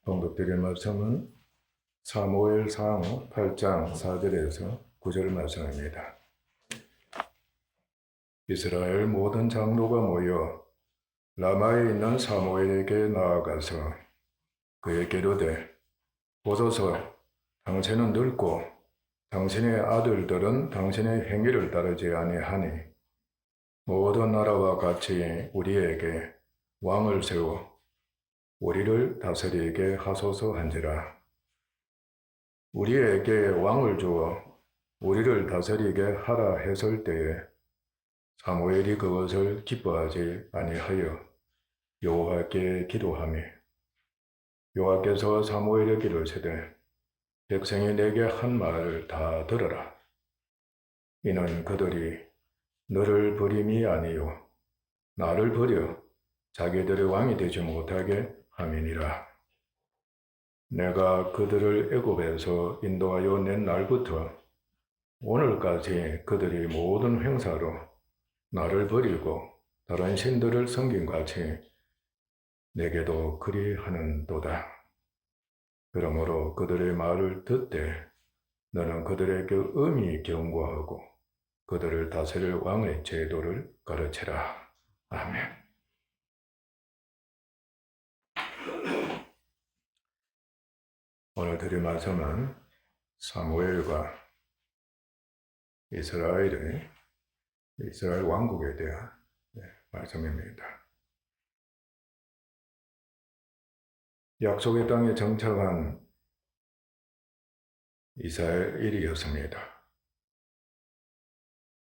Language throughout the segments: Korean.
봉독드릴 말씀은 사무엘상 8장 4절에서 9절 말씀입니다. 이스라엘 모든 장로가 모여 라마에 있는 사무엘에게 나아가서 그에게 이르되 보소서, 당신은 늙고 당신의 아들들은 당신의 행위를 따르지 아니하니 모든 나라와 같이 우리에게 왕을 세워 우리를 다스리게 하소서 한지라. 우리에게 왕을 주어 우리를 다스리게 하라 했을 때에 사무엘이 그것을 기뻐하지 아니하여 여호와께 기도하며 여호와께서 사무엘에게 이르시되 백성이 내게 한 말을 다 들어라. 이는 그들이 너를 버림이 아니요 나를 버려 자기들의 왕이 되지 못하게 함이니라. 내가 그들을 애굽에서 인도하여 낸 날부터 오늘까지 그들이 모든 행사로 나를 버리고 다른 신들을 섬긴 같이 내게도 그리하는도다. 그러므로 그들의 말을 듣되 너는 그들에게 엄히 경고하고 그들을 다스릴 왕의 제도를 가르치라. 아멘. 오늘 드릴 말씀은 사무엘과 이스라엘 왕국에 대한 말씀입니다. 약속의 땅에 정착한 이스라엘이었습니다.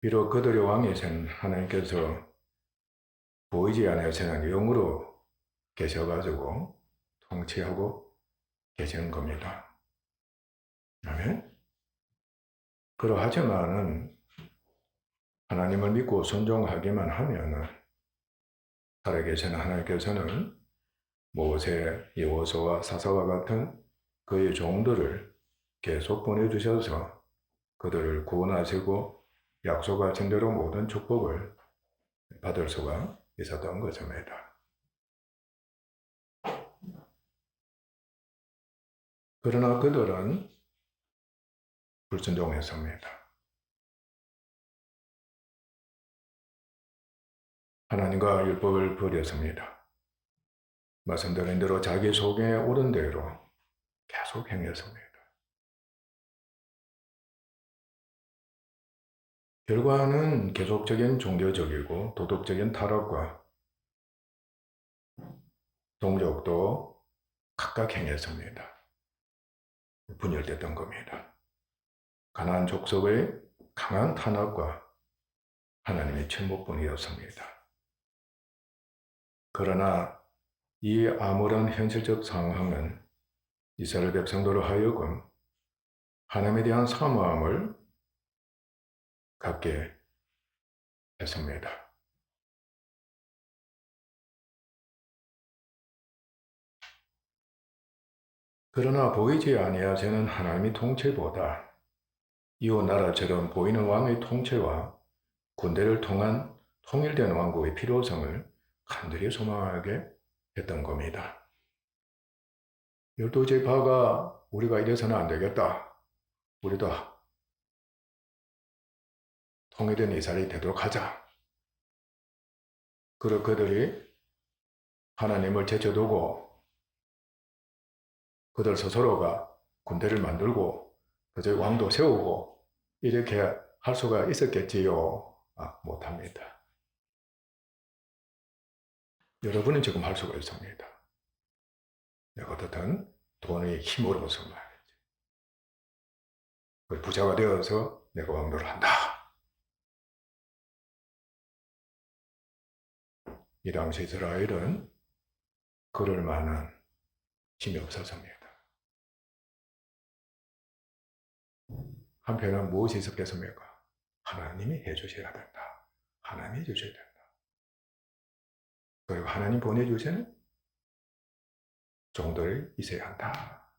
비록 그들의 왕이신 하나님께서 보이지 않으시는 영으로 계셔가지고 통치하고 계시는 겁니다. 아멘. 그러하지만은 하나님을 믿고 순종하기만 하면은 살아계시는 하나님께서는 모세, 여호수아, 사사와 같은 그의 종들을 계속 보내주셔서 그들을 구원하시고 약속하신 대로 모든 축복을 받을 수가 있었던 것입니다. 그러나 그들은 불순종했습니다. 하나님과 율법을 버렸습니다. 말씀드린 대로 자기 속에 오른 대로 계속 행했습니다. 결과는 계속적인 종교적이고 도덕적인 타락과 동족도 각각 행했습니다. 분열됐던 겁니다. 가나안 족속의 강한 탄압과 하나님의 침묵뿐이었습니다. 그러나 이 아무런 현실적 상황은 이스라엘 백성들로 하여금 하나님에 대한 사모함을 갖게 했습니다. 그러나 보이지 아니하시는 하나님의 통치보다 이웃 나라처럼 보이는 왕의 통치와 군대를 통한 통일된 왕국의 필요성을 간절히 소망하게 했던 겁니다. 12지파가 우리가 이래서는 안 되겠다. 우리도 통일된 이스라엘이 되도록 하자. 그리고 그들이 하나님을 제쳐두고 그들 스스로가 군대를 만들고 그저 왕도 세우고 이렇게 할 수가 있었겠지요? 못합니다. 여러분은 지금 할 수가 있습니다. 내가 어떻든 돈의 힘으로서 말이지. 부자가 되어서 내가 왕도를 한다. 이 당시 이스라엘은 그럴 만한 힘이 없었습니다. 한편은 무엇이 있었겠습니까? 하나님이 해주셔야 된다. 하나님이 해주셔야 된다. 그리고 하나님 보내주시는 종들이 있어야 한다.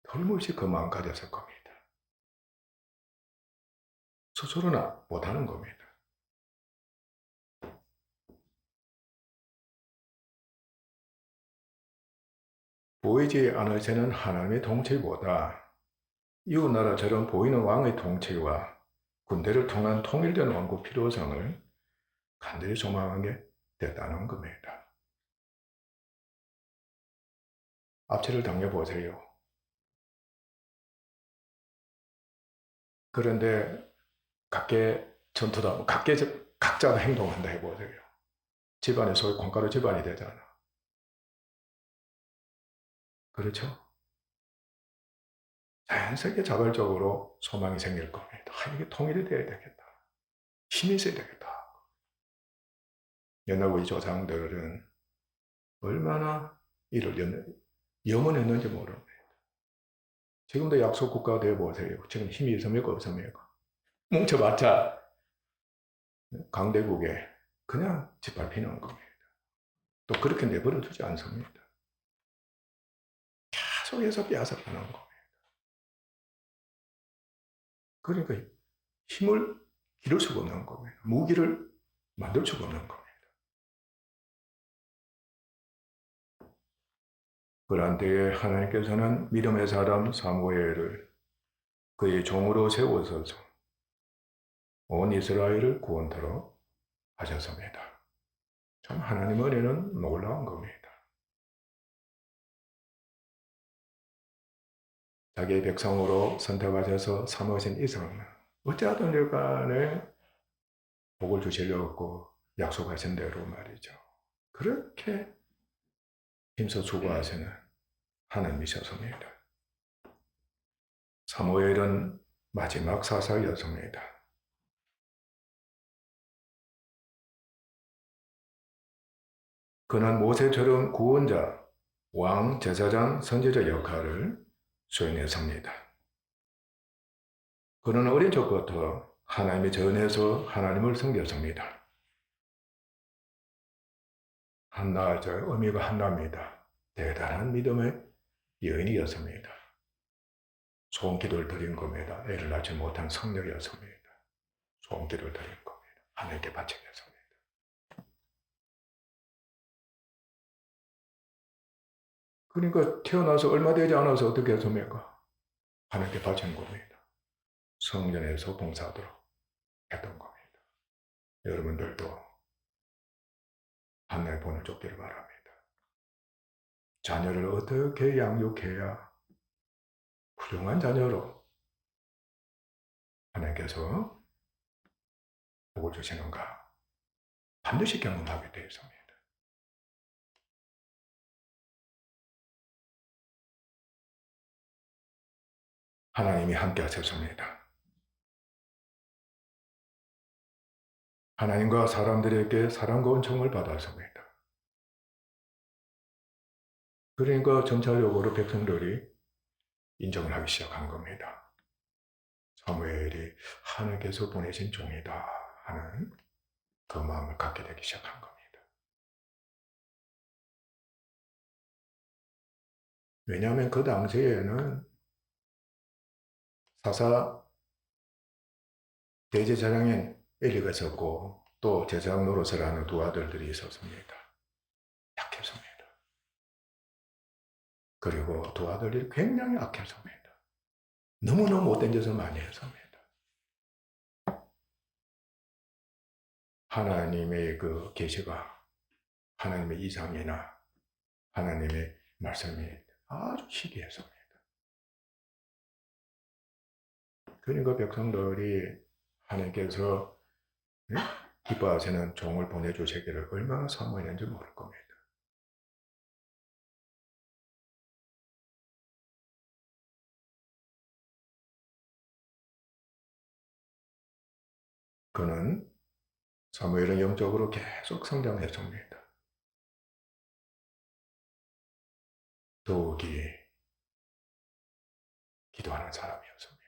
털물없이 그 마음 가졌을 겁니다. 스스로나 못하는 겁니다. 보이지 않으시는 하나님의 통치보다 이웃나라처럼 보이는 왕의 통치와 군대를 통한 통일된 왕국 필요성을 간절히 소망한 게 대단한 겁니다. 앞치를 당겨보세요. 그런데 각계 전투다, 각자가 행동한다 해보세요. 집안이 소위 콩가루 집안이 되잖아. 그렇죠? 자연스럽게 자발적으로 소망이 생길 겁니다. 이게 통일이 돼야 되겠다. 힘이 있어야 되겠다. 옛날 우리 조상들은 얼마나 이를 염원했는지 모릅니다. 지금도 약속 국가가 되어보세요. 지금 힘이 있습니까? 없습니까? 뭉쳐봤자 강대국에 그냥 짓밟히는 겁니다. 또 그렇게 내버려 두지 않습니다. 계속해서 빼앗아가는 겁니다. 그러니까 힘을 기를 수가 없는 겁니다. 무기를 만들 수가 없는 겁니다. 그러한 때에 하나님께서는 믿음의 사람 사무엘을 그의 종으로 세우셔서 온 이스라엘을 구원토록 하셨습니다. 참 하나님 은혜는 놀라운 겁니다. 자기의 백성으로 선택하셔서 삼으신 이상 어찌하든 간에 복을 주시려고 약속하신 대로 말이죠. 그렇게 힘써 수고하시는 하나님이셨습니다. 사무엘은 마지막 사사였습니다. 그는 모세처럼 구원자, 왕, 제사장, 선지자 역할을 수행했습니다. 그는 어린 적부터 하나님의 전에서 하나님을 섬겼습니다. 한나, 의미가 한나입니다. 대단한 믿음의 여인이었습니다. 소원기도를 드린 겁니다. 애를 낳지 못한 성녀였습니다. 소원기도를 드린 겁니다. 하나님께 바치겠습니다. 그러니까 태어나서 얼마 되지 않아서 어떻게 했습니까? 하나님께 바친 겁니다. 성전에서 봉사하도록 했던 겁니다. 여러분들도 한나의 본을 쫓기를 바랍니다. 자녀를 어떻게 양육해야 훌륭한 자녀로 하나님께서 복을 주시는가 반드시 경험하게 되어 있습니다. 하나님이 함께 하셨습니다. 하나님과 사람들에게 사랑과 은총을 받았습니다. 그러니까 점차적으로 백성들이 인정을 하기 시작한 겁니다. 사무엘이 하나님께서 보내신 종이다 하는 그 마음을 갖게 되기 시작한 겁니다. 왜냐하면 그 당시에는 사사 대제사장인 엘리가 있었고 또 제사장 노릇을 하는 두 아들들이 있었습니다. 약했습니다. 그리고 두 아들이 굉장히 악했습니다. 너무너무 못된 짓을 많이 했습니다. 하나님의 그 계시가 하나님의 이상이나 하나님의 말씀이 아주 희귀했습니다. 그러니까 백성들이 하나님께서 기뻐하시는 종을 보내주시기를 얼마나 사모했는지 모를 겁니다. 그는 사무엘은 영적으로 계속 성장했습니다. 더욱이 기도하는 사람이었습니다.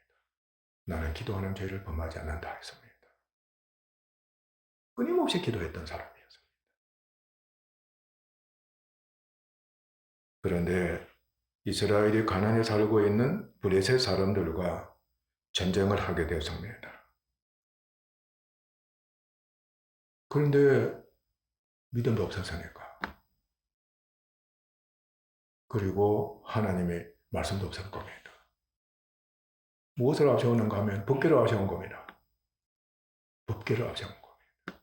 나는 기도하는 죄를 범하지 않는다 했습니다. 끊임없이 기도했던 사람이었습니다. 그런데 이스라엘이 가나안에 살고 있는 블레셋 사람들과 전쟁을 하게 되었습니다. 그런데 믿음도 없었으니까 그리고 하나님의 말씀도 없을 겁니다. 무엇을 앞세우는가 하면 법궤를 앞세운 겁니다. 법궤를 앞세운 겁니다.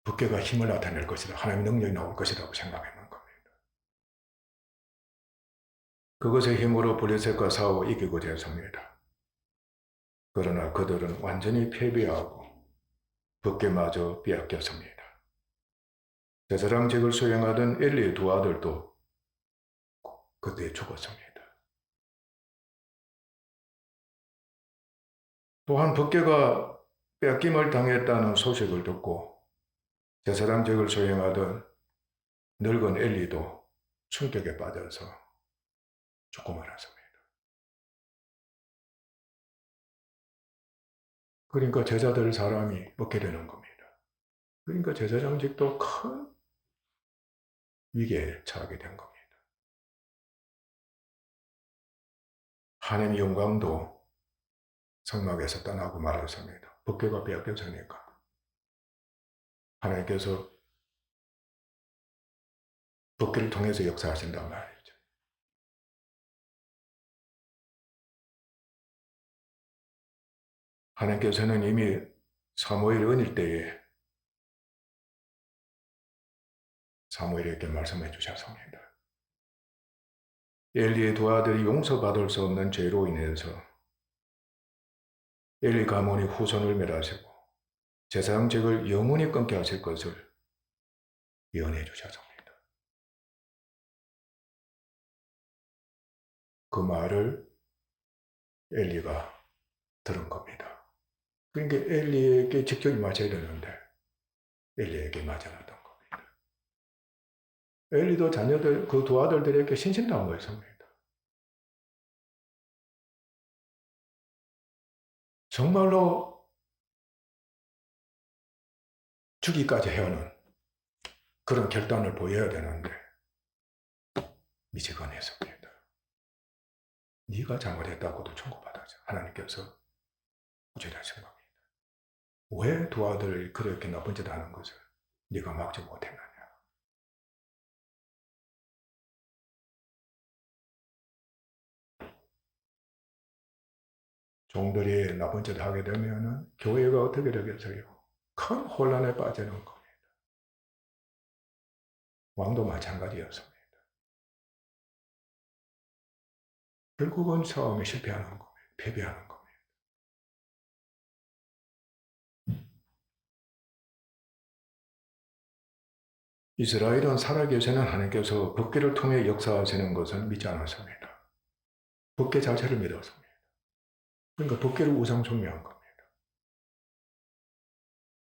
법궤가 힘을 나타낼 것이다. 하나님의 능력이 나올 것이라고 생각하는 겁니다. 그것의 힘으로 블레셋과 싸워 이기고자 했습니다. 그러나 그들은 완전히 패배하고 법궤마저 빼앗겼습니다. 제사장직을 수행하던 엘리의 두 아들도 그때 죽었습니다. 또한 법궤가 빼앗김을 당했다는 소식을 듣고 제사장직을 수행하던 늙은 엘리도 충격에 빠져서 죽고 말았습니다. 그러니까 제자들 사람이 얻게 되는 겁니다. 그러니까 제사장직도 큰 위기에 처하게 된 겁니다. 하나님의 영광도 성막에서 떠나고 말았습니다. 법궤가 빼앗겼으니까 하나님께서 법궤를 통해서 역사하신단 말이죠. 하나님께서는 이미 사무엘 어릴 때에 사무엘에게 말씀해 주셨습니다. 엘리의 두 아들이 용서받을 수 없는 죄로 인해서 엘리 가문이 후손을 멸하시고 제사장직을 영원히 끊게 하실 것을 예언해 주셨습니다. 그 말을 엘리가 들은 겁니다. 그러니까 엘리에게 직접 맞아야 되는데 엘리에게 맞아 놨던 겁니다. 엘리도 자녀들, 그 두 아들들에게 신신당부했습니다. 정말로 죽기까지 해오는 그런 결단을 보여야 되는데 미치건했습니다. 네가 잘못했다고도 청구받아서 하나님께서 구제하신 겁니다. 왜 두 아들이 그렇게 나쁜 짓 하는 것을 네가 막지 못했느냐. 종들이 나쁜 짓을 하게 되면 교회가 어떻게 되겠어요? 큰 혼란에 빠지는 겁니다. 왕도 마찬가지였습니다. 결국은 싸움에 실패하는 겁니다. 패배하는 겁니다. 이스라엘은 살아계시는 하나님께서 법궤를 통해 역사하시는 것을 믿지 않았습니다. 법궤 자체를 믿었습니다. 그러니까 법궤를 우상숭배한 겁니다.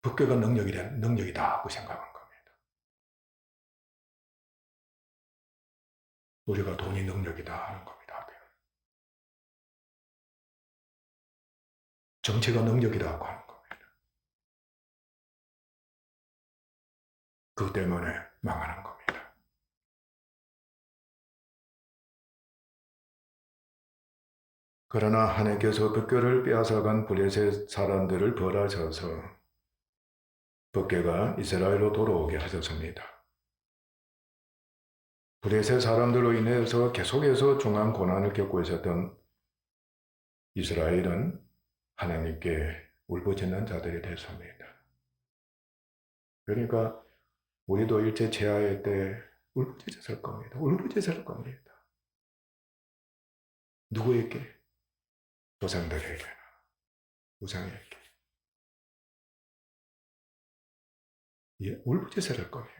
법궤가 능력이다 그 생각한 겁니다. 우리가 돈이 능력이다 하는 겁니다. 정치가 능력이라고 하는 겁니다. 그것 때문에 망하는 겁니다. 그러나 하나님께서 법궤를 빼앗아간 블레셋 사람들을 벌하셔서 법궤가 이스라엘로 돌아오게 하셨습니다. 블레셋 사람들로 인해서 계속해서 중한 고난을 겪고 있었던 이스라엘은 하나님께 울부짖는 자들이 됐습니다. 그러니까 우리도 일제 제하의 때 울부짖었을 겁니다. 울부짖을 겁니다. 누구에게? 조상들에게, 우상에게. 예, 울부짖을 겁니다.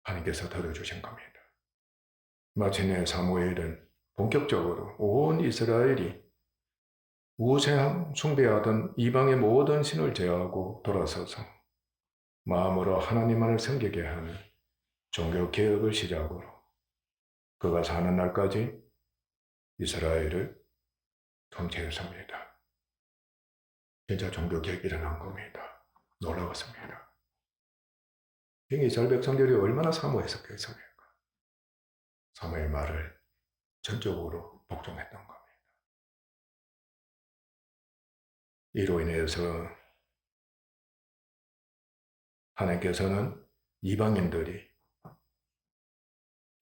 하나님께서 들어주신 겁니다. 마침내 사무엘은 본격적으로 온 이스라엘이 우상 숭배하던 이방의 모든 신을 제어하고 돌아서서 마음으로 하나님만을 섬기게 하는 종교 개혁을 시작으로 그가 사는 날까지 이스라엘을 통치했습니다. 진짜 종교 개혁이 일어난 겁니다. 놀라웠습니다. 이스라엘 백성들이 얼마나 사모했었겠습니까? 사모의 말을 전적으로 복종했던 겁니다. 이로 인해서 하나님께서는 이방인들이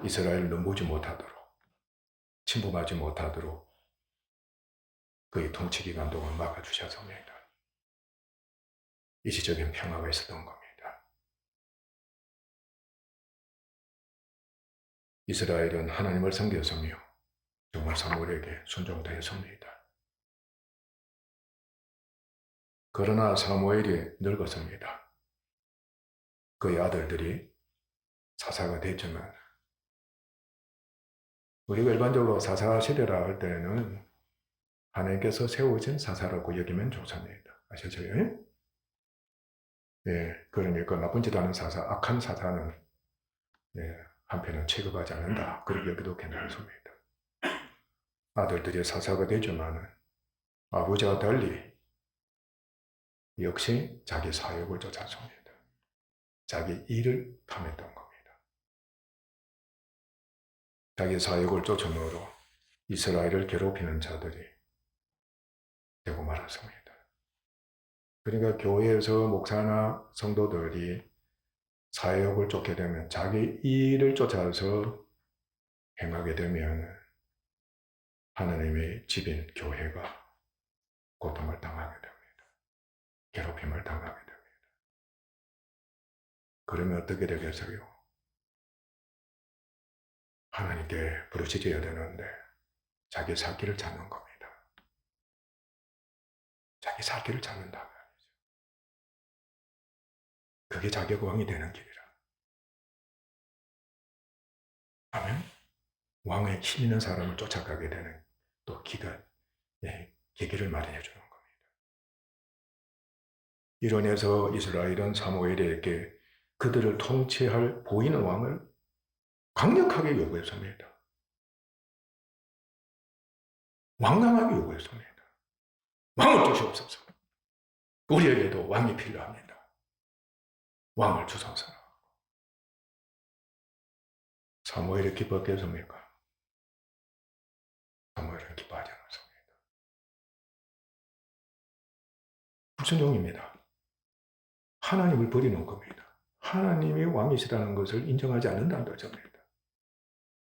이스라엘을 넘보지 못하도록, 침범하지 못하도록 그의 통치 기간 동안 막아주셨습니다. 일시적인 평화가 있었던 겁니다. 이스라엘은 하나님을 섬겼으며 정말 사무엘에게 순종되었습니다. 그러나 사무엘이 늙었습니다. 그의 아들들이 사사가 됐지만, 우리가 일반적으로 사사 시대라 할 때는 하나님께서 세우신 사사라고 여기면 좋습니다. 아시죠? 예, 그러니까 나쁜 짓 하는 사사, 악한 사사는 한편은 취급하지 않는다. 그렇게 여기도 괜찮습니다. 아들들이 사사가 되지만 아버지와 달리 역시 자기 사역을 쫓았습니다. 자기 일을 탐했던 겁니다. 자기 사역을 쫓음으로 이스라엘을 괴롭히는 자들이 되고 말았습니다. 그러니까 교회에서 목사나 성도들이 사역을 쫓게 되면, 자기 일을 쫓아서 행하게 되면 하나님의 집인 교회가 고통을 당하게 됩니다. 괴롭힘을 당하게 됩니다. 그러면 어떻게 되겠어요? 하나님께 부르짖어야 되는데 자기 살 길을 찾는 겁니다. 자기 살 길을 찾는다 말이죠. 그게 자기가 왕이 되는 길이라. 아멘. 왕의 힘 있는 사람을 쫓아가게 되는 또 계기를 마련해 주는 겁니다. 이론에서 이스라엘은 사무엘에게 그들을 통치할 보이는 왕을 강력하게 요구했습니다. 완강하게 요구했습니다. 왕을 주시옵소서. 우리에게도 왕이 필요합니다. 왕을 주소서. 사무엘이 기뻤겠습니까? 사무엘은 기뻐하지 않았습니다. 불순종입니다. 하나님을 버리는 겁니다. 하나님이 왕이시라는 것을 인정하지 않는다는 것입니다.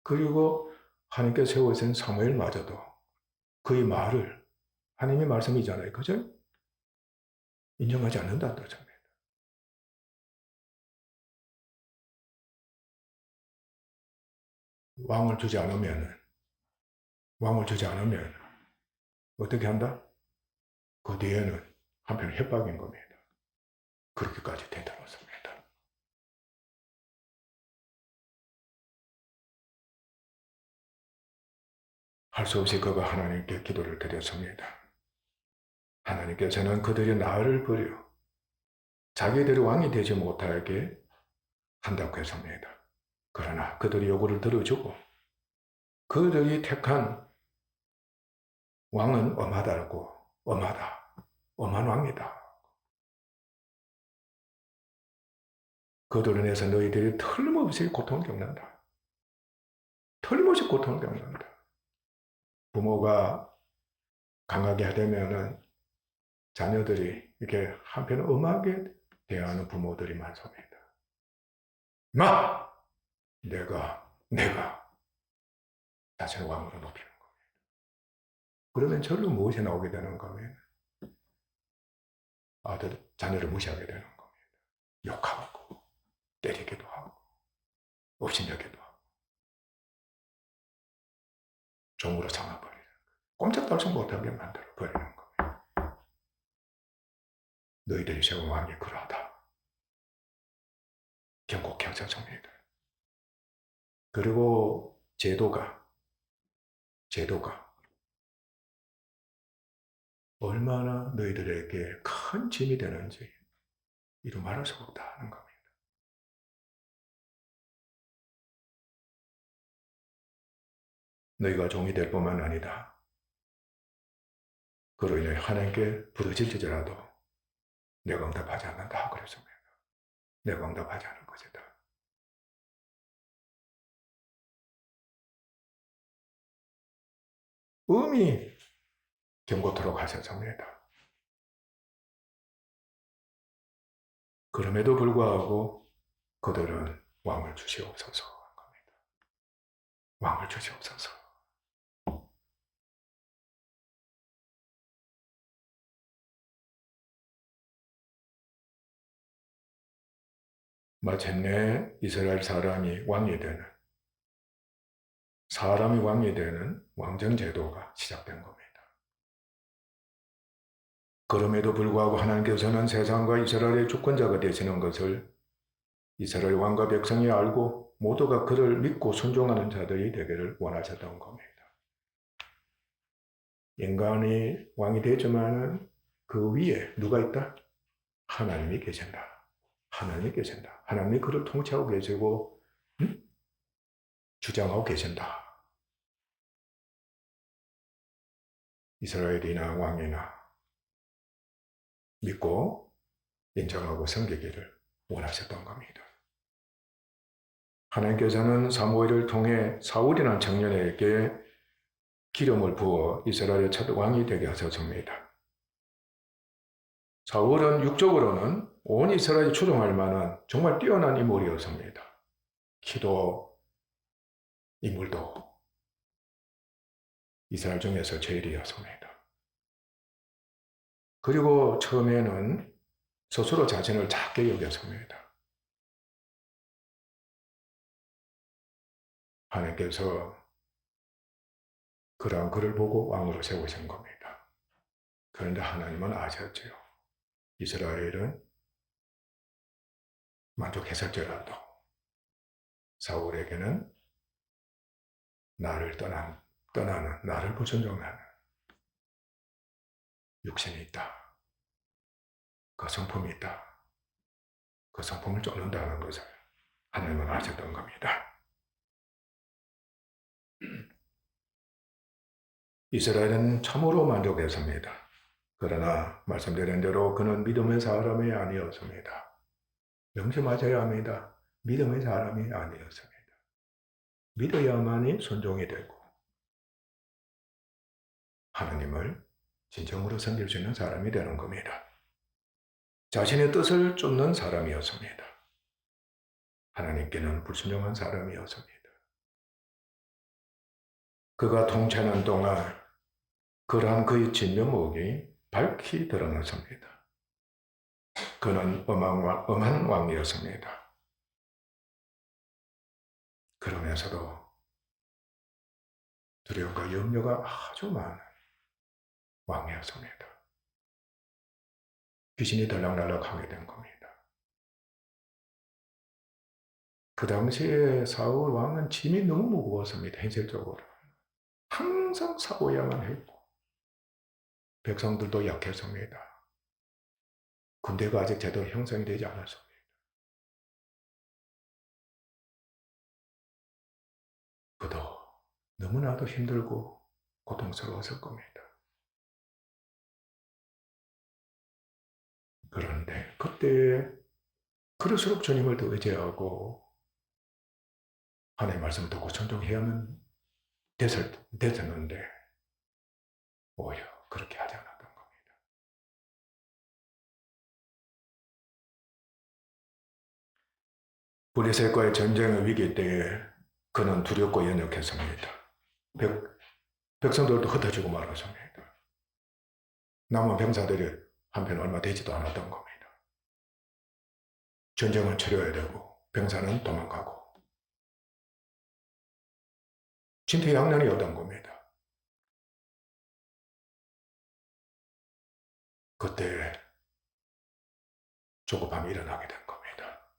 그리고 하나님께 세우신 사무엘마저도 그의 말을, 하나님의 말씀이잖아요. 그죠? 인정하지 않는다는 것입니다. 왕을 주지 않으면 어떻게 한다? 그 뒤에는 한편 협박인 겁니다. 그렇게까지 되돌았습니다. 할 수 없이 그가 하나님께 기도를 드렸습니다. 하나님께서는 그들이 나를 버려 자기들이 왕이 되지 못하게 한다고 했습니다. 그러나 그들이 요구를 들어주고 그들이 택한 왕은 엄한 왕이다. 그들로 인해서 너희들이 틀림없이 고통을 겪는다. 틀림없이 고통을 겪는다. 부모가 강하게 하려면은 자녀들이 이렇게 한편 엄하게 대하는 부모들이 많습니다. 내가 자신을 왕으로 높이는 겁니다. 그러면 절로 무엇이 나오게 되는 거면 자녀를 무시하게 되는 겁니다. 욕하고 때리기도 하고 업신여기도 하고 종으로 삼아버리는 거예요. 꼼짝달싹 못하게 만들어 버리는 겁니다. 너희들이 세운 왕이 그러하다. 경고케 하셨습니다. 그리고 제도가 얼마나 너희들에게 큰 짐이 되는지 이루 말할 수 없다는 겁니다. 너희가 종이 될 뿐만 아니다. 그로 인해 하나님께 부르짖을지라도 내가 응답하지 않는다 그랬습니다. 내가 응답하지 않을 것이다. 음이 경고토록 하셨습니다. 그럼에도 불구하고 그들은 왕을 주시옵소서 한 겁니다. 왕을 주시옵소서. 마침내 이스라엘 사람이 왕이 되는, 사람이 왕이 되는 왕정 제도가 시작된 겁니다. 그럼에도 불구하고 하나님께서는 세상과 이스라엘의 주권자가 되시는 것을 이스라엘 왕과 백성이 알고 모두가 그를 믿고 순종하는 자들이 되기를 원하셨던 겁니다. 인간이 왕이 되지만 그 위에 누가 있다? 하나님이 계신다. 하나님이 계신다. 하나님이 그를 통치하고 계시고 주장하고 계신다. 이스라엘이나 왕이나 믿고 인정하고 섬기기를 원하셨던 겁니다. 하나님께서는 사무엘을 통해 사울이라는 청년에게 기름을 부어 이스라엘의 첫 왕이 되게 하셨습니다. 사울은 육적으로는 온 이스라엘이 추종할 만한 정말 뛰어난 인물이었습니다. 키도 인물도 이스라엘 중에서 제일이었습니다. 그리고 처음에는 스스로 자신을 작게 여겼습니다. 하나님께서 그러한 그를 보고 왕으로 세우신 겁니다. 그런데 하나님은 아셨지요. 이스라엘은 만족했을지라도 사울에게는 나를 떠나는, 나를 불순종하는 육신이 있다. 그 성품이 있다. 그 성품을 쫓는다는 것을 하나님은 아셨던 겁니다. 이스라엘은 참으로 만족했습니다. 그러나 말씀드린 대로 그는 믿음의 사람이 아니었습니다. 명심하셔야 합니다. 믿음의 사람이 아니었습니다. 믿어야만이 순종이 되고 하나님을 진정으로 섬길 수 있는 사람이 되는 겁니다. 자신의 뜻을 쫓는 사람이었습니다. 하나님께는 불순종한 사람이었습니다. 그가 통치하는 동안 그러한 그의 진면목이 밝히 드러났습니다. 그는 엄한 왕이었습니다. 그러면서도 두려움과 염려가 아주 많은 왕이었습니다. 귀신이 들락날락하게 된 겁니다. 그 당시에 사울 왕은 짐이 너무 무거웠습니다. 현실적으로. 항상 사고야만 했고 백성들도 약했습니다. 군대가 아직 제대로 형성이 되지 않았습니다. 그도 너무나도 힘들고 고통스러웠을 겁니다. 그런데 그때 그럴수록 주님을 더 의지하고 하나님의 말씀을 듣고 순종해야만 됐었는데 오히려 그렇게 하지 않았던 겁니다. 블레셋과의 전쟁의 위기 때에 그는 두렵고 연약했습니다. 백성들도 흩어지고 말았습니다. 남은 병사들이 한편 얼마 되지도 않았던 겁니다. 전쟁을 치러야 되고 병사는 도망가고 진퇴양난이었던 겁니다. 그때 조급함이 일어나게 된 겁니다.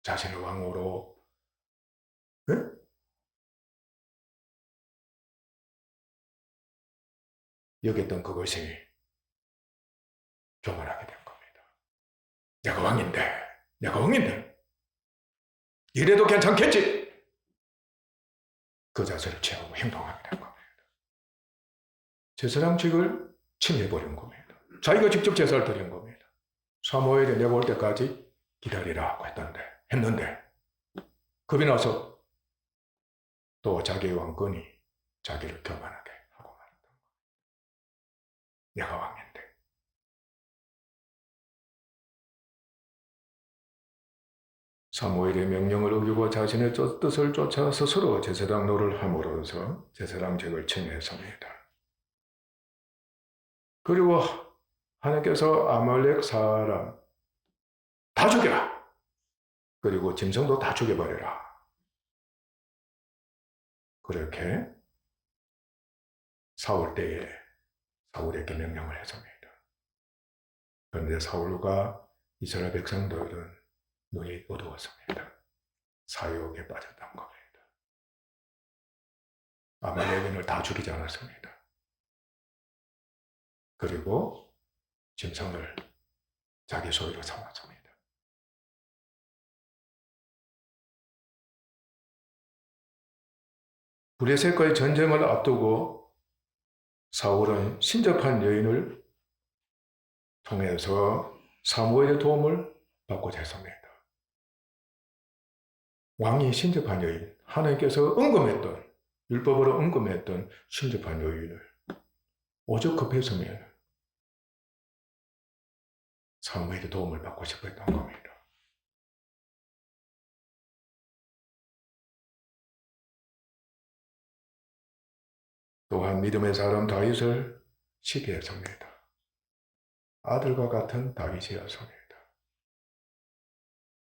자신을 왕으로 여겼던 그것이 교만하게 된 겁니다. 내가 왕인데 이래도 괜찮겠지. 그 자세를 취하고 행동하게 된 겁니다. 제사장직을 침해버린 겁니다. 자기가 직접 제사를 드린 겁니다. 사무엘이 내가 올 때까지 기다리라고 했는데 겁이 나서 또 자기의 왕권이 자기를 교만하게 하고 말았던 겁니다. 내가 왕인데 사무엘의 명령을 어기고 자신의 뜻을 쫓아 스스로 제사장 노릇을 함으로써 제사장직을 청해했습니다. 그리고 하나님께서 아말렉 사람 다 죽여라. 그리고 짐승도 다 죽여버려라. 그렇게 사울 때에 사울에게 명령을 했습니다. 그런데 사울과 이스라엘 백성들은 눈이 어두웠습니다. 사욕에 빠졌던 겁니다. 아말렉인을 다 죽이지 않았습니다. 그리고 짐승을 자기 소유로 삼았습니다. 브레셋과의 전쟁을 앞두고 사울은 신접한 여인을 통해서 사무엘의 도움을 받고자 했습니다. 왕이 신접한 여인, 하나님께서 언급했던, 율법으로 언급했던 신접한 여인을 오죽 급했으면 사무엘의 도움을 받고 싶었던 겁니다. 또한 믿음의 사람 다윗을 시기했습니다. 아들과 같은 다윗이었습니다.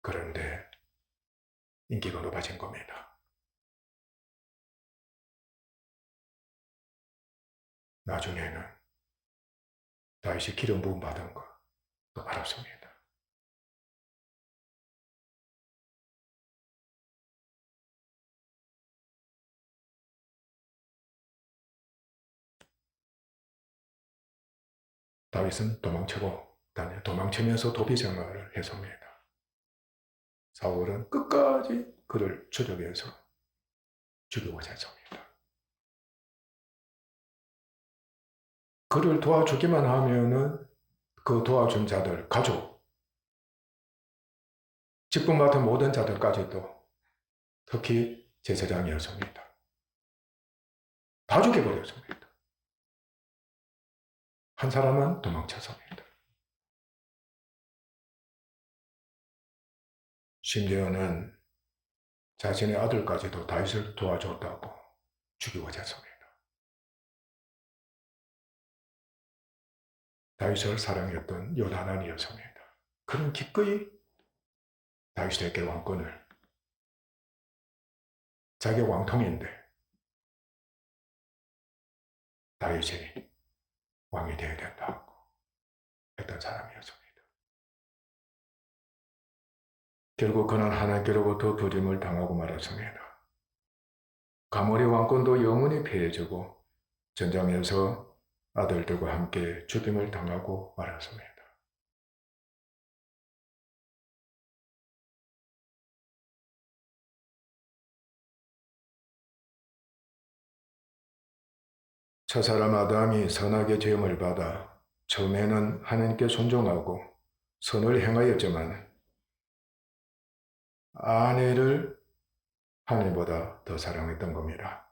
그런데 인기가 높아진 겁니다. 나중에는 다윗이 기름 부음 받은 거 또 알았습니다. 다윗은 도망치면서 도피 생활을 했습니다. 사울은 끝까지 그를 추적해서 죽이고자 했습니다. 그를 도와주기만 하면은 그 도와준 자들, 가족, 직분 맡은 모든 자들까지도 특히 제사장이었습니다. 다 죽여버렸습니다. 한 사람은 도망쳤습니다. 심지어는 자신의 아들까지도 다윗을 도와줬다고 죽이고자 했습니다. 다윗을 사랑했던 요나단이었습니다. 그는 기꺼이 다윗에게 왕권을, 자기 왕통인데 다윗이 왕이 되어야 된다고 했던 사람이었습니다. 결국 그는 하나님께로부터 버림을 당하고 말았습니다. 가모리 왕권도 영원히 패해지고 전장에서 아들들과 함께 죽임을 당하고 말았습니다. 첫사람 아담이 선악의 죄음을 받아 처음에는 하나님께 순종하고 선을 행하였지만 아내를 하나님보다 더 사랑했던 겁니다.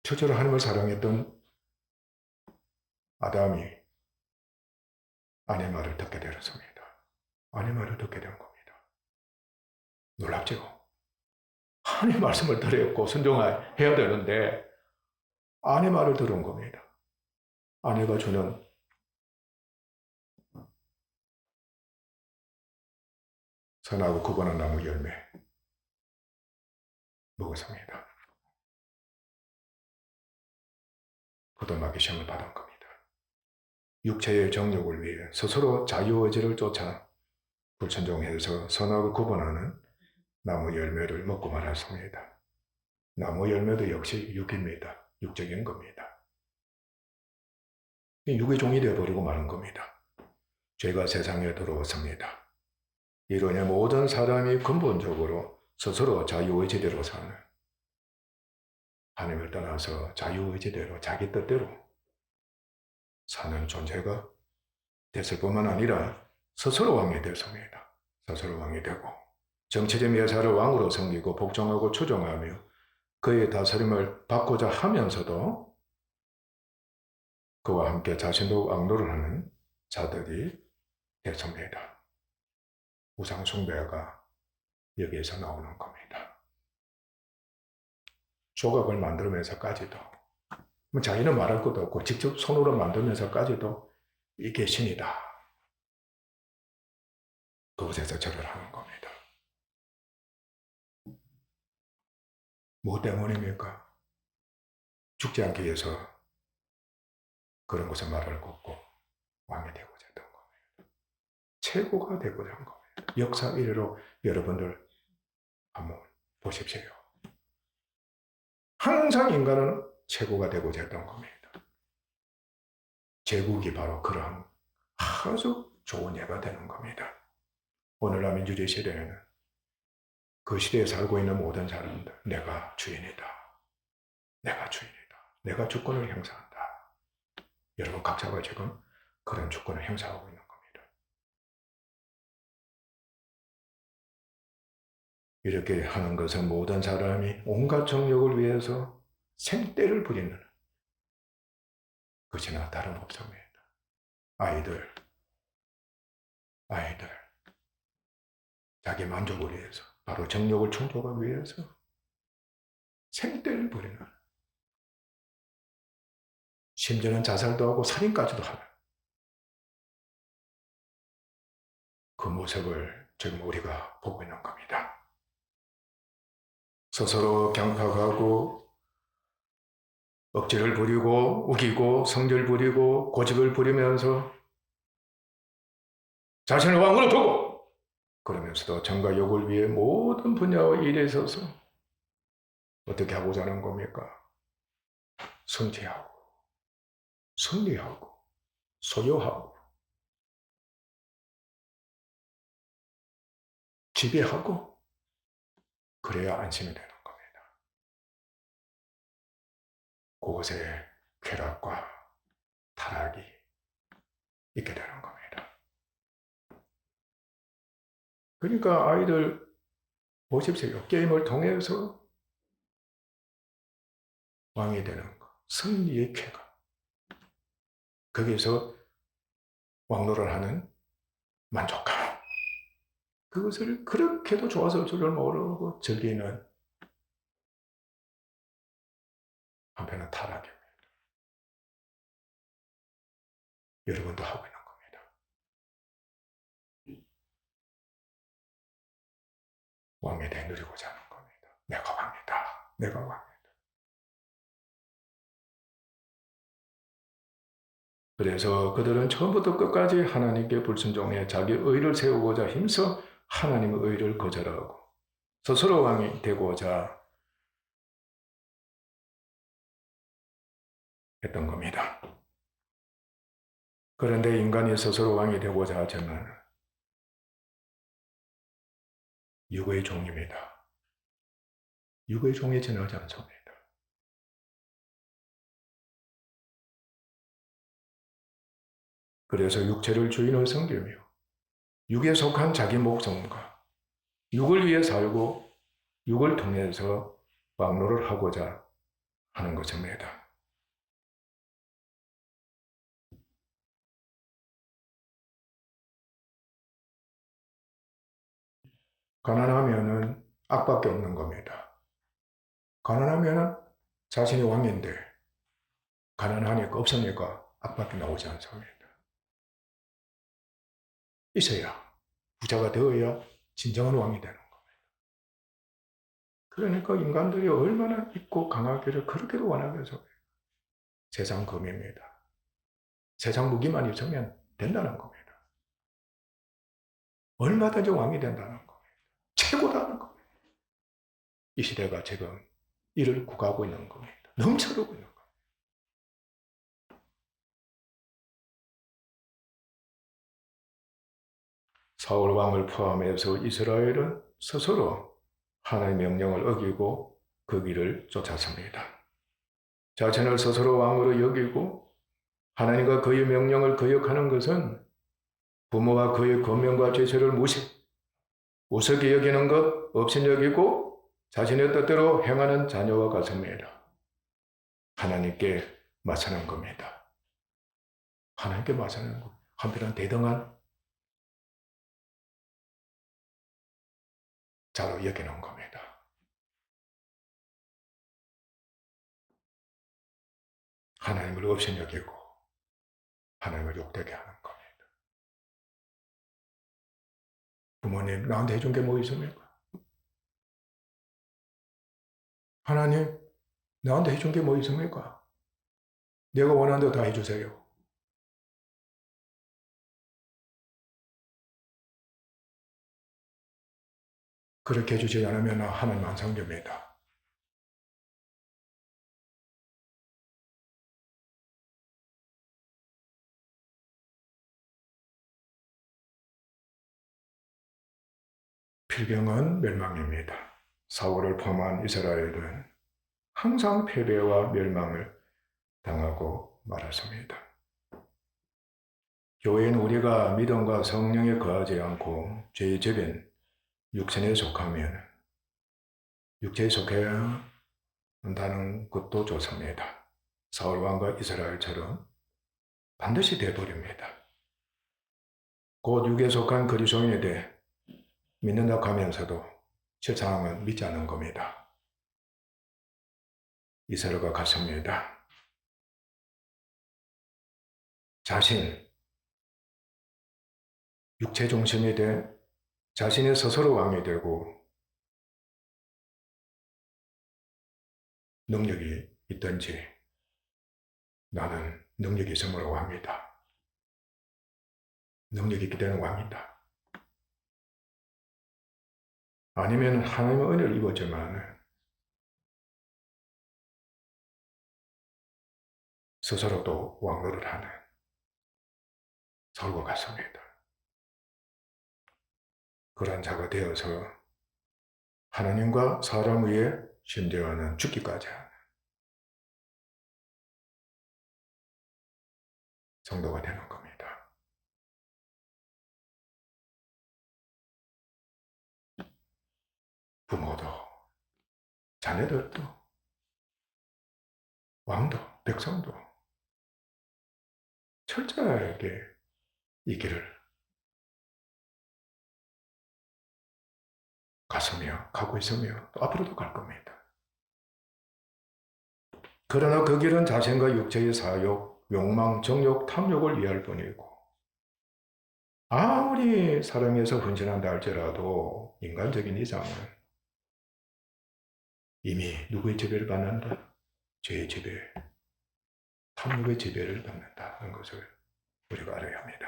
첫째로 하나님을 사랑했던 아담이 아내 말을 듣게 되었습니다. 아내 말을 듣게 된 겁니다. 놀랍죠? 하나님 말씀을 들었고 순종해야 되는데 아내 말을 들은 겁니다. 아내가 주는 선하고 구분한 나무 열매 먹었습니다. 얻어맞기 시험을 받은 겁니다. 육체의 정욕을 위해 스스로 자유의지를 쫓아 불순종해서 선하고 구분하는 나무 열매를 먹고 말았습니다. 나무 열매도 역시 육입니다. 육적인 겁니다. 육의 종이 되어버리고 마는 겁니다. 죄가 세상에 들어왔습니다. 이로 인해 모든 사람이 근본적으로 스스로 자유의지대로 사는, 하나님을 떠나서 자유의지대로 자기 뜻대로 사는 존재가 됐을 뿐만 아니라 스스로 왕이 됐습니다. 스스로 왕이 되고 정치적 묘사를 왕으로 섬기고 복종하고 추종하며 그의 다스림을 받고자 하면서도 그와 함께 자신도 왕노를 하는 자들이 됐습니다. 우상 숭배가 여기에서 나오는 겁니다. 조각을 만들면서까지도 뭐 자기는 말할 것도 없고 직접 손으로 만들면서까지도 이게 신이다. 그곳에서 절을 하는 겁니다. 뭐 때문입니까? 죽지 않기 위해서 그런 곳에 말을 걷고 왕이 되고자 했던 겁니다. 최고가 되고자 한 겁니다. 역사 이래로 여러분들 한번 보십시오. 항상 인간은 최고가 되고자 했던 겁니다. 제국이 바로 그러한 아주 좋은 예가 되는 겁니다. 오늘날 민주주의 시대에는 그 시대에 살고 있는 모든 사람들, 내가 주인이다. 내가 주인이다. 내가 주권을 행사한다. 여러분 각자가 지금 그런 주권을 행사하고 있는 겁니다. 이렇게 하는 것은 모든 사람이 온갖 정욕을 위해서 생떼를 부리는 것이나 다름없습니다. 아이들, 자기 만족을 위해서, 바로 정욕을 충족하기 위해서 생떼를 부리는, 심지어는 자살도 하고 살인까지도 하는 그 모습을 지금 우리가 보고 있는 겁니다. 스스로 경팍하고 억지를 부리고 우기고 성질 부리고 고집을 부리면서 자신의 왕으로 두고 그러면서도 정과 욕을 위해 모든 분야와 일에 있어서 어떻게 하고자 하는 겁니까? 성취하고 승리하고 소유하고 지배하고 그래야 안심이 되는 겁니다. 그곳에 쾌락과 타락이 있게 되는 겁니다. 그러니까 아이들 보십시오. 게임을 통해서 왕이 되는 것, 승리의 쾌감. 거기서 왕노를 하는 만족감. 그것을 그렇게도 좋아서 줄을 모르고 즐기는 한편은 타락입니다. 여러분도 하고 있는 겁니다. 왕에 대해 누리고자 하는 겁니다. 내가 왕이다. 내가 왕이다. 그래서 그들은 처음부터 끝까지 하나님께 불순종해 자기 의를 세우고자 힘써 하나님의 의를 거절하고 스스로 왕이 되고자 했던 겁니다. 그런데 인간이 스스로 왕이 되고자 하지만 육의 종입니다. 육의 종에 지나지 않습니다. 그래서 육체를 주인으로 섬기며 육에 속한 자기 목숨과 육을 위해 살고 육을 통해서 왕노를 하고자 하는 것입니다. 가난하면은 악밖에 없는 겁니다. 가난하면은 자신이 왕인데 가난하니까 없으니까 악밖에 나오지 않습니다. 있어야 부자가 되어야 진정한 왕이 되는 겁니다. 그러니까 인간들이 얼마나 있고 강하기를 그렇게도 원하면서 세상 금입니다. 세상 무기만 있으면 된다는 겁니다. 얼마든지 왕이 된다는 겁니다. 최고다는 겁니다. 이 시대가 지금 이를 구가하고 있는 겁니다. 넘쳐르고 있는 겁니다. 사울 왕을 포함해서 이스라엘은 스스로 하나님의 명령을 어기고 그 길을 쫓았습니다. 자신을 스스로 왕으로 여기고 하나님과 그의 명령을 거역하는 것은 부모와 그의 권명과 제세를 우습게 여기는 것, 업신여기고 자신의 뜻대로 행하는 자녀와 같습니다. 하나님께 맞서는 겁니다. 하나님께 맞서는 것. 한편은 대등한 자로 여기는 겁니다. 하나님을 없인 여기고 하나님을 욕되게 하는 겁니다. 부모님, 나한테 해준 게 뭐 있습니까? 하나님, 나한테 해준 게 뭐 있습니까? 내가 원하는 대로 다 해주세요. 그렇게 해주지 않으면 하나님 안 상됩니다. 필경은 멸망입니다. 사울을 포함한 이스라엘은 항상 패배와 멸망을 당하고 말았습니다. 교회는 우리가 믿음과 성령에 거하지 않고 죄의 적인 육신에 속하면 육체에 속해야 한다는 것도 좋습니다. 사울왕과 이스라엘처럼 반드시 되어버립니다. 곧 육에 속한 그리스도인에 대해 믿는다고 하면서도 실상은 믿지 않는 겁니다. 이스라엘과 같습니다. 자신, 육체 중심이 돼 자신이 스스로 왕이 되고 능력이 있든지 나는 능력이 있음으로 왕이다. 능력이 있기 때문에 왕이다. 아니면 하나님의 은혜를 입었지만 스스로도 왕노를 하는 사울과 같습니다. 그런 자가 되어서 하나님과 사람 위에 심지어는 죽기까지 하는 성도가 되는 겁니다. 부모도, 자녀들도, 왕도, 백성도 철저하게 이 길을 갔으며 가고 있으며 또 앞으로도 갈 겁니다. 그러나 그 길은 자신과 육체의 사욕, 욕망, 정욕, 탐욕을 위할 뿐이고 아무리 사랑해서 헌신한다 할지라도 인간적인 이상은 이미 누구의 지배를 받는다? 죄의 지배, 탐욕의 지배를 받는다는 것을 우리가 알아야 합니다.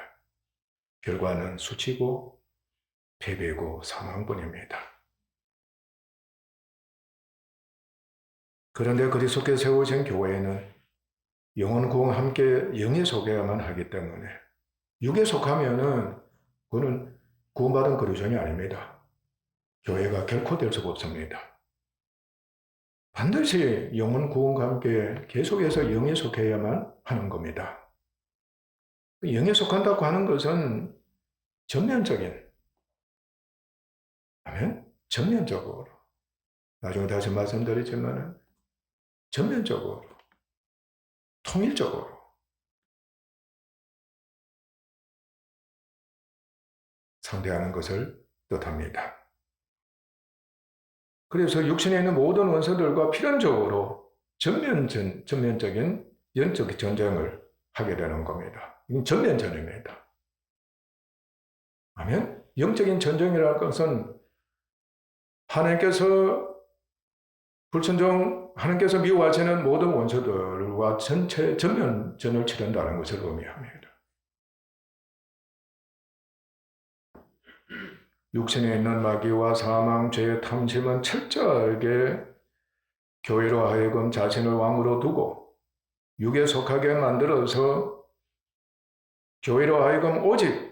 결과는 수치고 패배고 사망뿐입니다. 그런데 그리스도께 세우신 교회는 영혼 구원과 함께 영에 속해야만 하기 때문에 육에 속하면은 그거는 구원받은 그리스도인이 아닙니다. 교회가 결코 될 수가 없습니다. 반드시 영혼 구원과 함께 계속해서 영에 속해야만 하는 겁니다. 영에 속한다고 하는 것은 전면적인, 아멘? 전면적으로. 나중에 다시 말씀드리지만 전면적으로, 통일적으로 상대하는 것을 뜻합니다. 그래서 육신에 있는 모든 원수들과 필연적으로 전면적인 영적 전쟁을 하게 되는 겁니다. 이건 전면전입니다. 아멘? 영적인 전쟁이라는 것은 하나님께서 미워하시는 모든 원수들과 전체 전면전을 치른다는 것을 의미합니다. 육신에 있는 마귀와 사망, 죄의 탐심은 철저하게 교회로 하여금 자신을 왕으로 두고 육에 속하게 만들어서 교회로 하여금 오직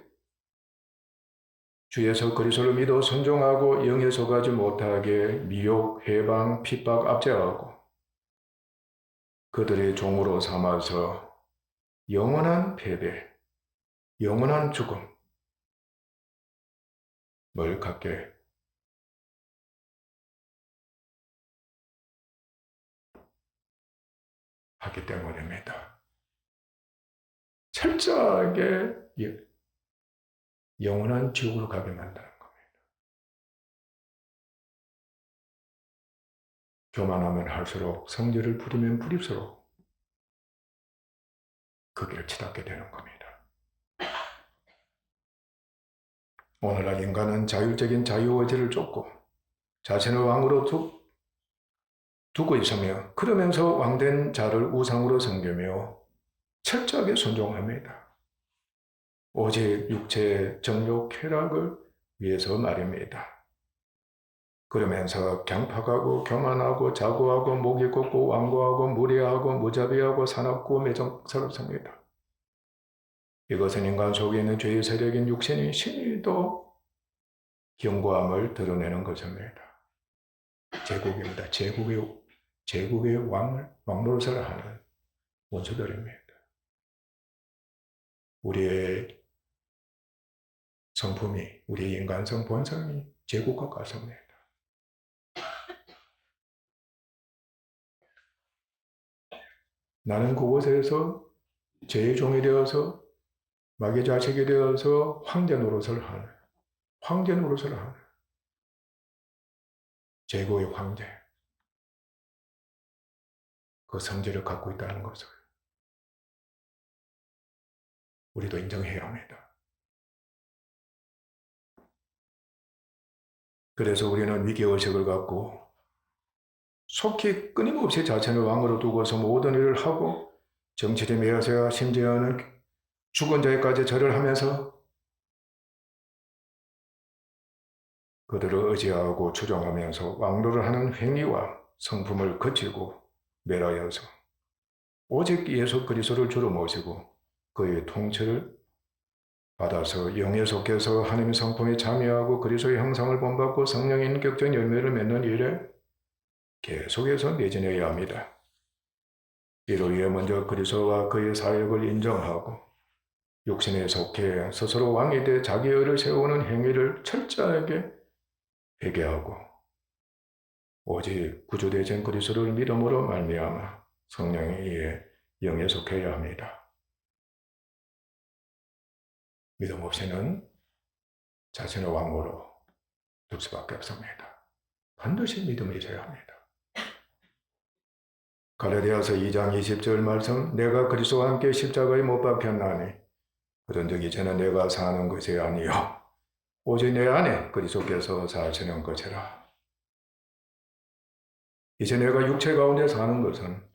주 예수 그리스도를 믿어 순종하고 영에 속하지 못하게 미혹, 해방, 핍박, 압제하고 그들의 종으로 삼아서 영원한 패배, 영원한 죽음을 갖게 하기 때문입니다. 철저하게 영원한 지옥으로 가게 만드는 겁니다. 교만하면 할수록 성질을 부리면 부릴수록 그 길을 치닫게 되는 겁니다. 오늘날 인간은 자율적인 자유의지를 쫓고 자신을 왕으로 두고 있으며 그러면서 왕된 자를 우상으로 섬기며 철저하게 순종합니다. 오직 육체의 정욕 쾌락을 위해서 말입니다. 그러면서 강팍하고 교만하고 자고하고 목이 곱고 완고하고 무례하고 무자비하고 사납고 매정스럽습니다. 이것은 인간 속에 있는 죄의 세력인 육신이 신이도 견고함을 드러내는 것입니다. 제국입니다. 제국의 왕노릇을 하는 원수들입니다. 우리의 성품이, 우리의 인간성 본성이 제국과 같습니다. 나는 그곳에서 죄의 종이 되어서 마귀의 자식이 되어서 황제 노릇을 하는 제국의 황제, 그 성질을 갖고 있다는 것을 우리도 인정해야 합니다. 그래서 우리는 위기의식을 갖고 속히 끊임없이 자신을 왕으로 두고서 모든 일을 하고 정치를 매여서야 심지어는 죽은 자에까지 절을 하면서 그들을 의지하고 추종하면서 왕노를 하는 행위와 성품을 거치고 멸하여서 오직 예수 그리스도를 주로 모시고 그의 통치를 받아서 영에 속해서 하나님의 성품에 참여하고 그리스도의 형상을 본받고 성령의 인격적 열매를 맺는 일에 계속해서 매진해야 합니다. 이를 위해 먼저 그리스도와 그의 사역을 인정하고 육신에 속해 스스로 왕이 돼 자기 의를 세우는 행위를 철저하게 회개하고 오직 구주되신 그리스도를 믿음으로 말미암아 성령에 의해 영에 속해야 합니다. 믿음 없이는 자신을 왕으로 둘 수밖에 없습니다. 반드시 믿음이 있어야 합니다. 갈라디아서 2장 20절 말씀, 내가 그리스도와 함께 십자가에 못 박혔나니 그런즉 이제는 내가 사는 것이 아니요 오직 내 안에 그리스도께서 사시는 것이라. 이제 내가 육체 가운데 사는 것은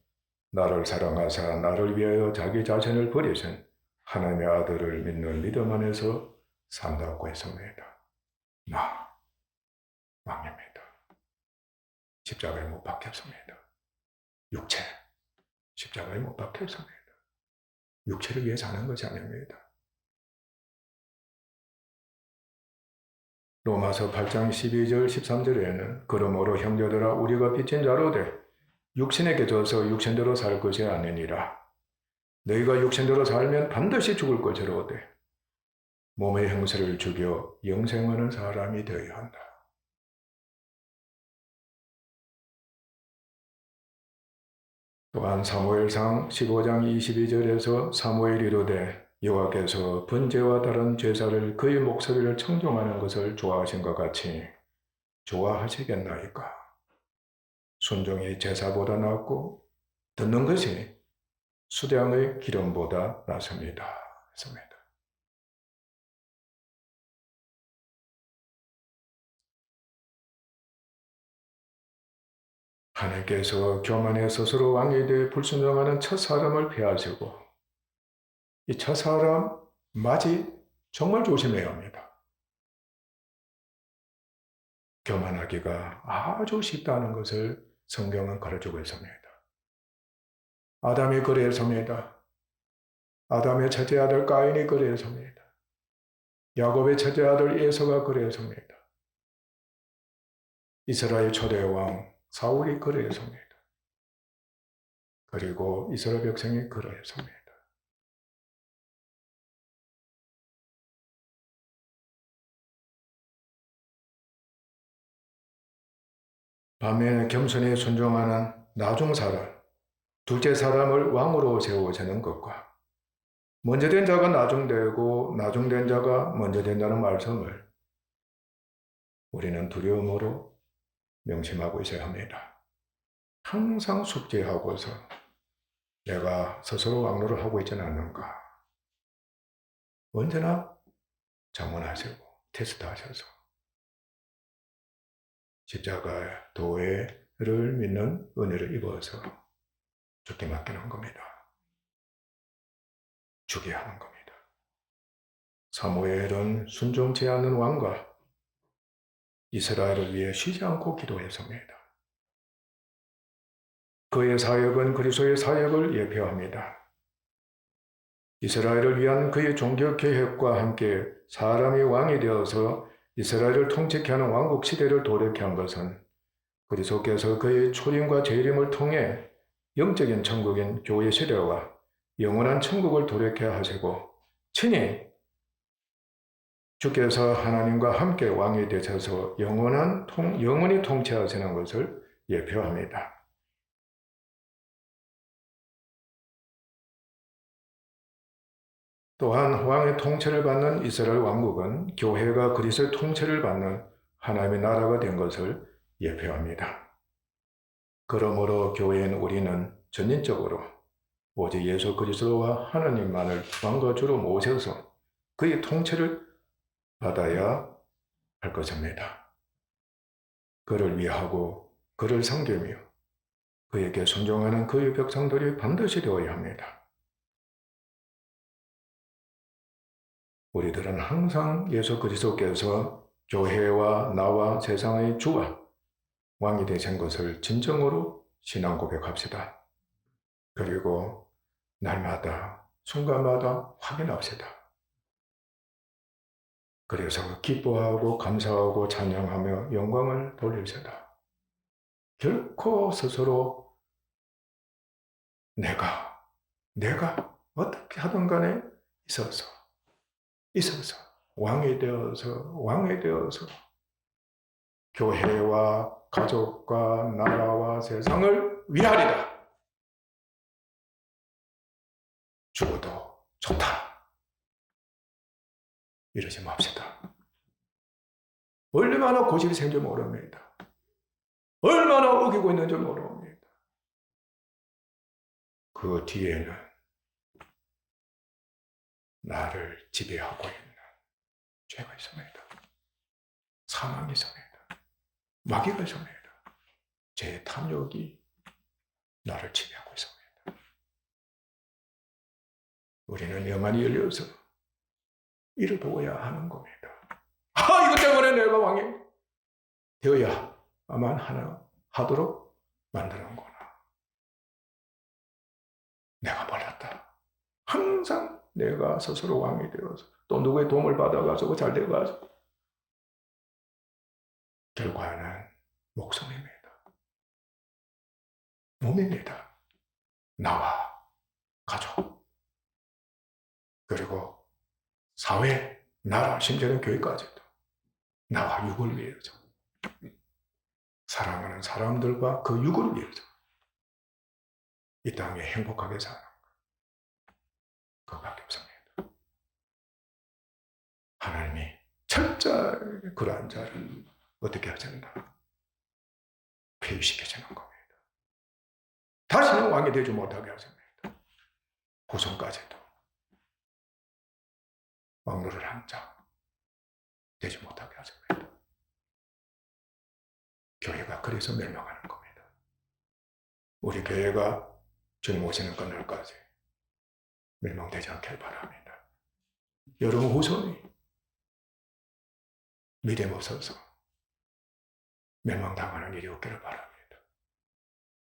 나를 사랑하사 나를 위하여 자기 자신을 버리신 하나님의 아들을 믿는 믿음 안에서 산다고 했습니다. 나 왕입니다. 십자가에 못 박혔습니다. 육체, 십자가에 못 박혔습니다. 육체를 위해 사는 것이 아닙니다. 로마서 8장 12절 13절에는 그러므로 형제들아 우리가 빚진 자로 돼 육신에 져서 육신대로 살 것이 아니니라. 너희가 육신대로 살면 반드시 죽을 것이로되 몸의 형세를 죽여 영생하는 사람이 되어야 한다. 또한 사무엘상 15장 22절에서 사무엘이 이르되 여호와께서 번제와 다른 제사를 그의 목소리를 청종하는 것을 좋아하신 것 같이 좋아하시겠나이까. 순종이 제사보다 낫고 듣는 것이 수량의 기름보다 낫습니다. 했습니다. 하나님께서 교만에 스스로 왕이 되어 불순종하는 첫사람을 폐하시고 이 첫사람 맞이 정말 조심해야 합니다. 교만하기가 아주 쉽다는 것을 성경은 가르치고 있습니다. 아담이 그래서입니다. 아담의 첫째 아들 가인이 그래서입니다. 야곱의 첫째 아들 에서가 그래서입니다. 이스라엘 초대 왕 사울이 그래서입니다. 그리고 이스라엘 백성이 그래서입니다. 반면에 겸손히 순종하는 나중사람, 둘째 사람을 왕으로 세우시는 것과 먼저 된 자가 나중되고 나중된 자가 먼저 된다는 말씀을 우리는 두려움으로 명심하고 있어야 합니다. 항상 숙제하고서 내가 스스로 왕노를 하고 있지는 않는가. 언제나 자문하시고 테스트하셔서 십자가의 도회를 믿는 은혜를 입어서 죽게 맡기는 겁니다. 죽게 하는 겁니다. 사무엘은 순종치 않는 왕과 이스라엘을 위해 쉬지 않고 기도했습니다. 그의 사역은 그리스도의 사역을 예표합니다. 이스라엘을 위한 그의 종교 계획과 함께 사람이 왕이 되어서 이스라엘을 통치케 하는 왕국 시대를 도래케 한 것은 그리스도께서 그의 초림과 재림을 통해 영적인 천국인 교회 시대와 영원한 천국을 도래케 하시고 친히 주께서 하나님과 함께 왕이 되셔서 영원히 통치하시는 것을 예표합니다. 또한 왕의 통치를 받는 이스라엘 왕국은 교회가 그리스도의 통치를 받는 하나님의 나라가 된 것을 예표합니다. 그러므로 교회인 우리는 전인적으로 오직 예수 그리스도와 하나님만을 왕과 주로 모셔서 그의 통치를 받아야 할 것입니다. 그를 위하고 그를 섬기며 그에게 순종하는 그의 백성들이 반드시 되어야 합니다. 우리들은 항상 예수 그리스도께서 교회와 나와 세상의 주와 왕이 되신 것을 진정으로 신앙 고백합시다. 그리고 날마다 순간마다 확인합시다. 그래서 기뻐하고 감사하고 찬양하며 영광을 돌립시다. 결코 스스로 내가 어떻게 하든 간에 있어서 왕이 되어서 교회와 가족과 나라와 세상을 위하리라. 죽어도 좋다. 이러지 맙시다. 얼마나 고집이 생지 모릅니다. 얼마나 어기고 있는지 모릅니다. 그 뒤에는 나를 지배하고 있는 죄가 있습니다. 사망이 있습니다. 마귀가 있습니다. 제 탐욕이 나를 지배하고 있습니다. 우리는 영안이 열려서 이를 보아야 하는 겁니다. 이것 때문에 내가 왕이 되어야만 하도록 만드는구나. 내가 몰랐다. 항상 내가 스스로 왕이 되어서 또 누구의 도움을 받아가지고 잘 되어가지고 결과는 목숨입니다. 몸입니다. 나와 가족 그리고 사회, 나라, 심지어는 교회까지도 나와 육을 위해서 사랑하는 사람들과 그 육을 위해서 이 땅에 행복하게 사는 그거밖에 없습니다. 하나님이 철저하게 그러한 자를 어떻게 하신다? 폐위시켜주는 겁니다. 다시는 왕이 되지 못하게 하십니다. 후손까지도 왕노를 한 자 되지 못하게 하십니다. 교회가 그래서 멸망하는 겁니다. 우리 교회가 주님 오시는 그날까지 멸망되지 않길 바랍니다. 여러분 후손이 믿음 없어서 멸망당하는 일이 없기를 바랍니다.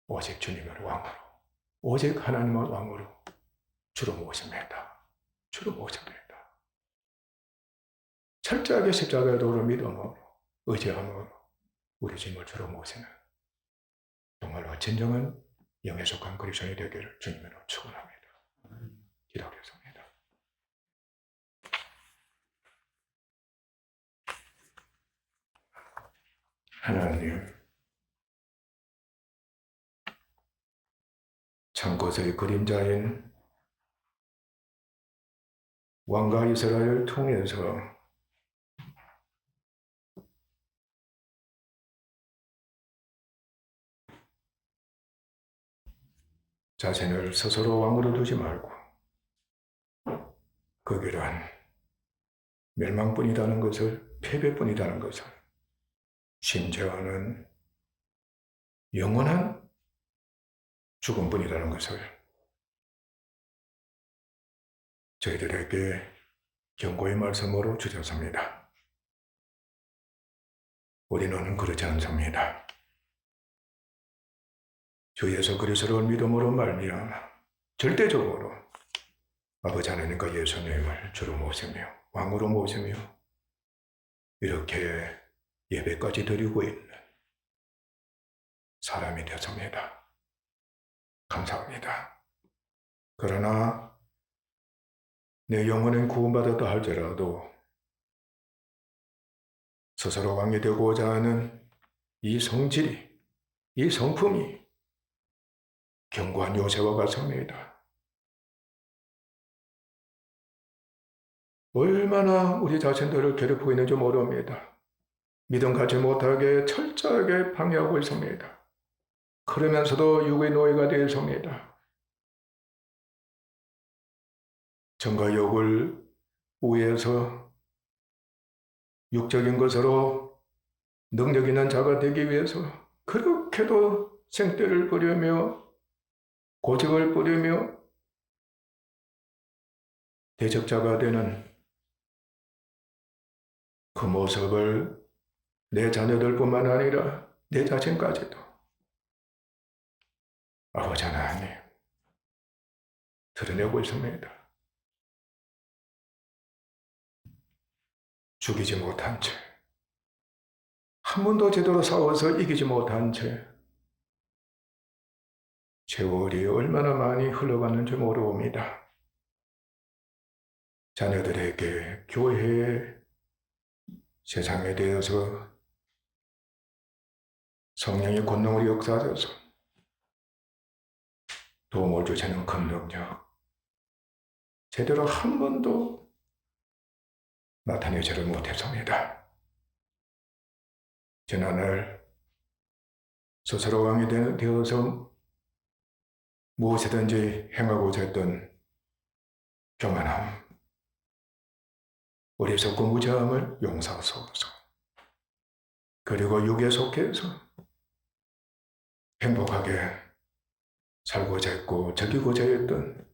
오직 주님을 왕으로, 오직 하나님을 왕으로 주로 모십니다. 주로 모십니다. 철저하게 십자가의 도를 믿음으로, 의지함으로 우리 주님을 주로 모시는 정말로 진정한 영에 속한 그리스도인이 되기를 주님으로 축원합니다. 기도하겠습니다. 하나님, 참것의 그림자인 왕과 이스라엘을 통해서 자신을 스스로 왕으로 두지 말고 그 길은 멸망뿐이라는 것을, 패배뿐이라는 것을, 심지어는 영원한 죽음뿐이라는 것을 저희들에게 경고의 말씀으로 주셨습니다. 우리는 그렇지 않습니다. 주 예수 그리스도를 믿음으로 말미암아 절대적으로 아버지 하나님과 예수님을 주로 모시며 왕으로 모시며 이렇게 예배까지 드리고 있는 사람이 되었습니다. 감사합니다. 그러나 내 영혼은 구원받았다 할지라도 스스로 왕이 되고자 하는 이 성질이, 이 성품이 견고한 요새와 같습니다. 얼마나 우리 자신들을 괴롭히고 있는지 모릅니다. 믿음 갖지 못하게 철저하게 방해하고 있습니다. 그러면서도 육의 노예가 되어 있습니다. 정과 욕을 우회해서 육적인 것으로 능력 있는 자가 되기 위해서 그렇게도 생떼를 부리며 고집을 부리며 대적자가 되는 그 모습을 내 자녀들뿐만 아니라 내 자신까지도 아버지 하나님 드러내고 있습니다. 죽이지 못한 채, 한 번도 제대로 싸워서 이기지 못한 채 세월이 얼마나 많이 흘러갔는지 모르옵니다. 자녀들에게 교회에 세상에 대해서 성령의 권능으로 역사하셔서 도움을 주시는 큰 능력 제대로 한 번도 나타내지를 못했습니다. 지난날 스스로 왕이 되어서 무엇이든지 행하고자 했던 교만함, 어리석고 무지함을 용서하소서. 그리고 육에 속해서 행복하게 살고자 했고 즐기고자 했던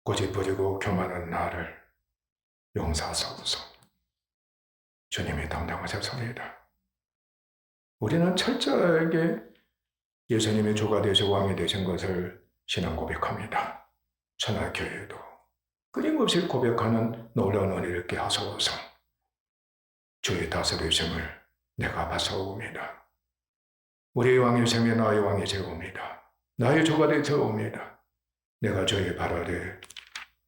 고집부리고 교만한 나를 용서하소서. 주님이 담당하셨습니다. 우리는 철저하게 예수님의 주가 되시고 왕이 되신 것을 신앙 고백합니다. 천하교회도 끊임없이 고백하는 놀라운 은혜를 있게 하소서. 주의 다스리심을 내가 받사옵니다. 우리의 왕이시며 나의 왕이시옵니다. 나의 주가 되시옵니다. 내가 주의 발 아래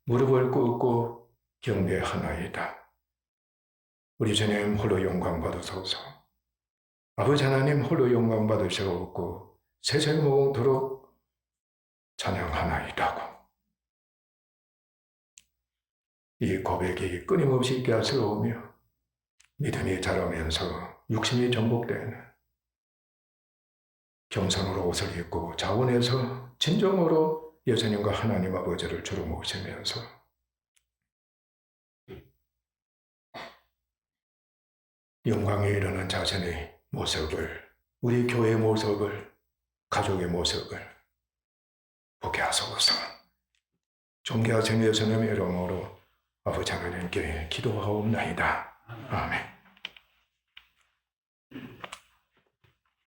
무릎을 꿇고 경배하나이다. 우리 주님 홀로 영광 받으소서. 아버지 하나님 홀로 영광 받으시옵고 세상에 무궁토록 찬양하나이다고. 이 고백이 끊임없이 있게 하시오며 믿음이 자라면서 육신이 정복되는 겸손으로 옷을 입고 자원해서 진정으로 예수님과 하나님 아버지를 주로 모시면서 영광에 이르는 자신의 모습을, 우리 교회의 모습을, 가족의 모습을 보게 하소서. 존귀하신 예수님의 이름으로 아버지 하나님께 기도하옵나이다. 아멘.